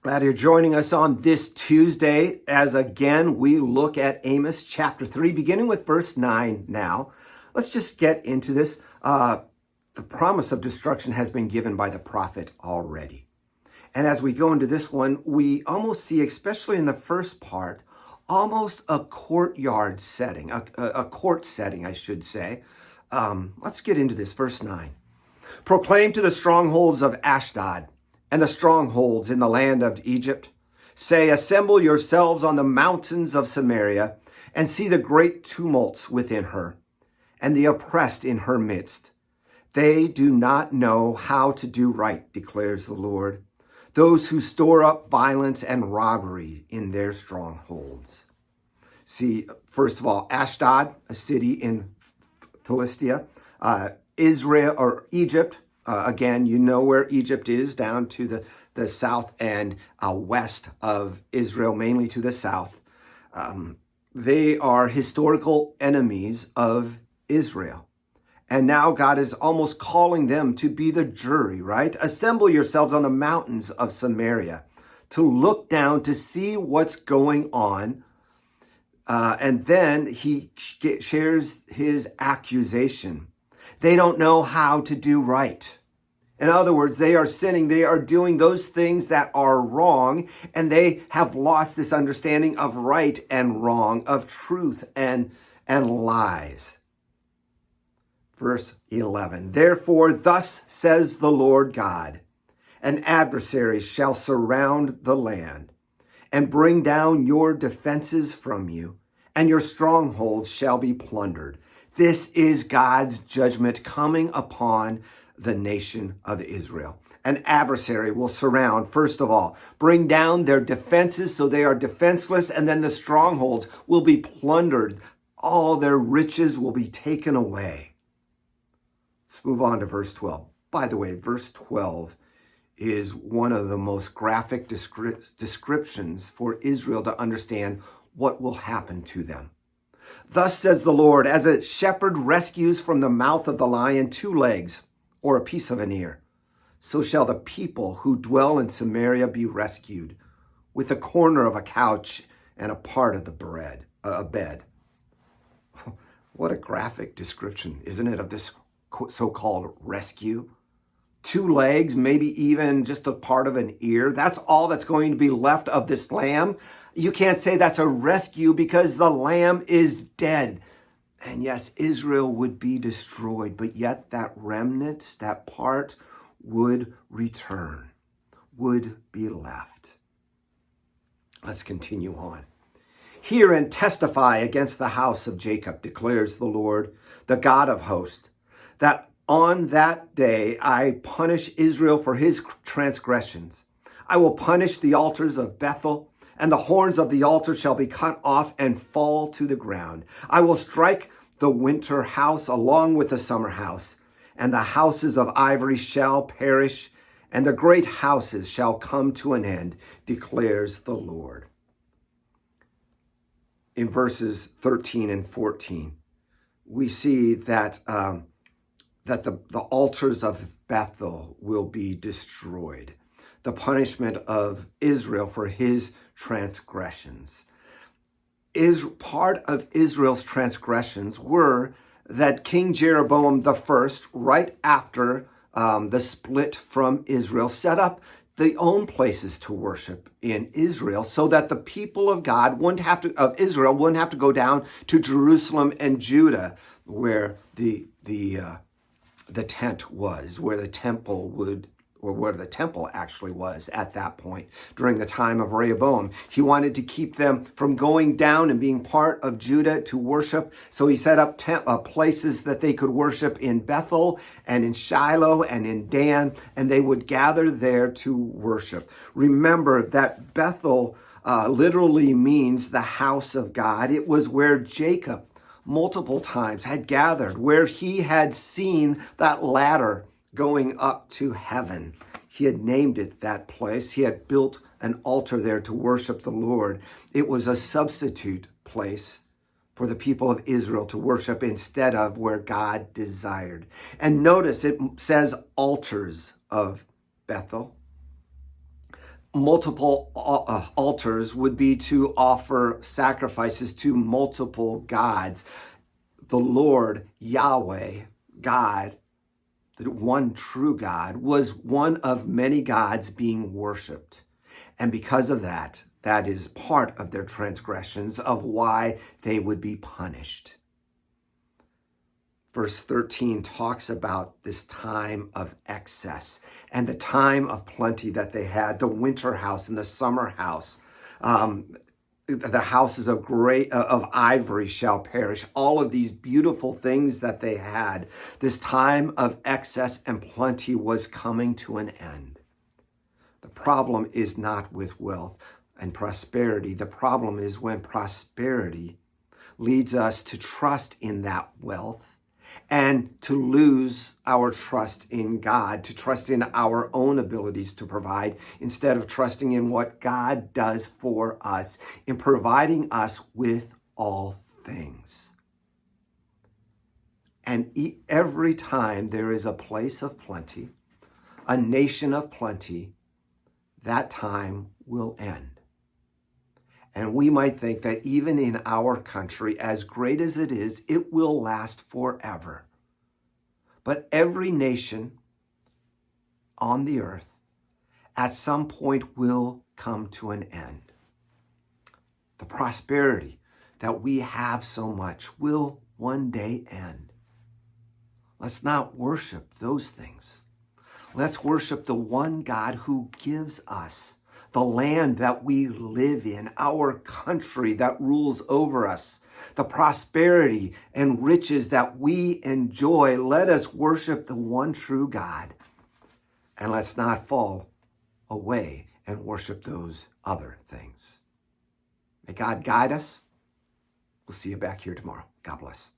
Glad you're joining us on this Tuesday as again we look at Amos chapter 3, beginning with verse 9 now. Let's just get into this. The promise of destruction has been given by the prophet already. And as we go into this one, we almost see, especially in the first part, almost a courtyard setting, a court setting, I should say. Let's get into this, verse 9. Proclaim to the strongholds of Ashdod and the strongholds in the land of Egypt. Say, assemble yourselves on the mountains of Samaria, and see the great tumults within her, and the oppressed in her midst. They do not know how to do right, declares the Lord, those who store up violence and robbery in their strongholds. See, first of all, Ashdod, a city in Philistia, Israel or Egypt. Again, you know where Egypt is, down to the south and west of Israel, mainly to the south. They are historical enemies of Israel. And now God is almost calling them to be the jury, right? Assemble yourselves on the mountains of Samaria to look down to see what's going on. And then he shares his accusation. They don't know how to do right. In other words, they are sinning. They are doing those things that are wrong, and they have lost this understanding of right and wrong, of truth and lies. Verse 11, therefore, thus says the Lord God, an adversary shall surround the land and bring down your defenses from you, and your strongholds shall be plundered. This is God's judgment coming upon the nation of Israel. An adversary will surround, first of all, bring down their defenses so they are defenseless, and then the strongholds will be plundered. All their riches will be taken away. Let's move on to verse 12. By the way, verse 12 is one of the most graphic descriptions for Israel to understand what will happen to them. Thus says the Lord, as a shepherd rescues from the mouth of the lion 2 legs or a piece of an ear, so shall the people who dwell in Samaria be rescued with a corner of a couch and a part of a bed. What a graphic description, isn't it, of this so-called rescue? 2 legs, maybe even just a part of an ear. That's all that's going to be left of this lamb. You can't say that's a rescue because the lamb is dead. And yes, Israel would be destroyed, but yet that remnant, that part would return, would be left. Let's continue on. Hear and testify against the house of Jacob, declares the Lord, the God of hosts, that on that day I punish Israel for his transgressions. I will punish the altars of Bethel, and the horns of the altar shall be cut off and fall to the ground. I will strike the winter house along with the summer house, and the houses of ivory shall perish, and the great houses shall come to an end, declares the Lord. In verses 13 and 14, we see that the altars of Bethel will be destroyed. The punishment of Israel for his transgressions. Part of Israel's transgressions were that King Jeroboam I, right after the split from Israel, set up their own places to worship in Israel, so that the people of God Israel wouldn't have to go down to Jerusalem and Judah, where the tent was, where the temple actually was at that point during the time of Rehoboam. He wanted to keep them from going down and being part of Judah to worship. So he set up places that they could worship in Bethel and in Shiloh and in Dan, and they would gather there to worship. Remember that Bethel literally means the house of God. It was where Jacob multiple times had gathered, where he had seen that ladder going up to heaven. He had named it that place. He had built an altar there to worship the Lord. It was a substitute place for the people of Israel to worship instead of where God desired. And notice it says altars of Bethel. multiple altars would be to offer sacrifices to multiple gods. The Lord, Yahweh, God, the one true God, was one of many gods being worshiped. And because of that, that is part of their transgressions of why they would be punished. Verse 13 talks about this time of excess and the time of plenty that they had, the winter house and the summer house. The houses of ivory shall perish. All of these beautiful things that they had, this time of excess and plenty was coming to an end. The problem is not with wealth and prosperity. The problem is when prosperity leads us to trust in that wealth and to lose our trust in God, to trust in our own abilities to provide instead of trusting in what God does for us in providing us with all things. And every time there is a place of plenty, a nation of plenty, that time will end. And we might think that even in our country, as great as it is, it will last forever. But every nation on the earth at some point will come to an end. The prosperity that we have so much will one day end. Let's not worship those things. Let's worship the one God who gives us the land that we live in, our country that rules over us, the prosperity and riches that we enjoy. Let us worship the one true God, and let's not fall away and worship those other things. May God guide us. We'll see you back here tomorrow. God bless.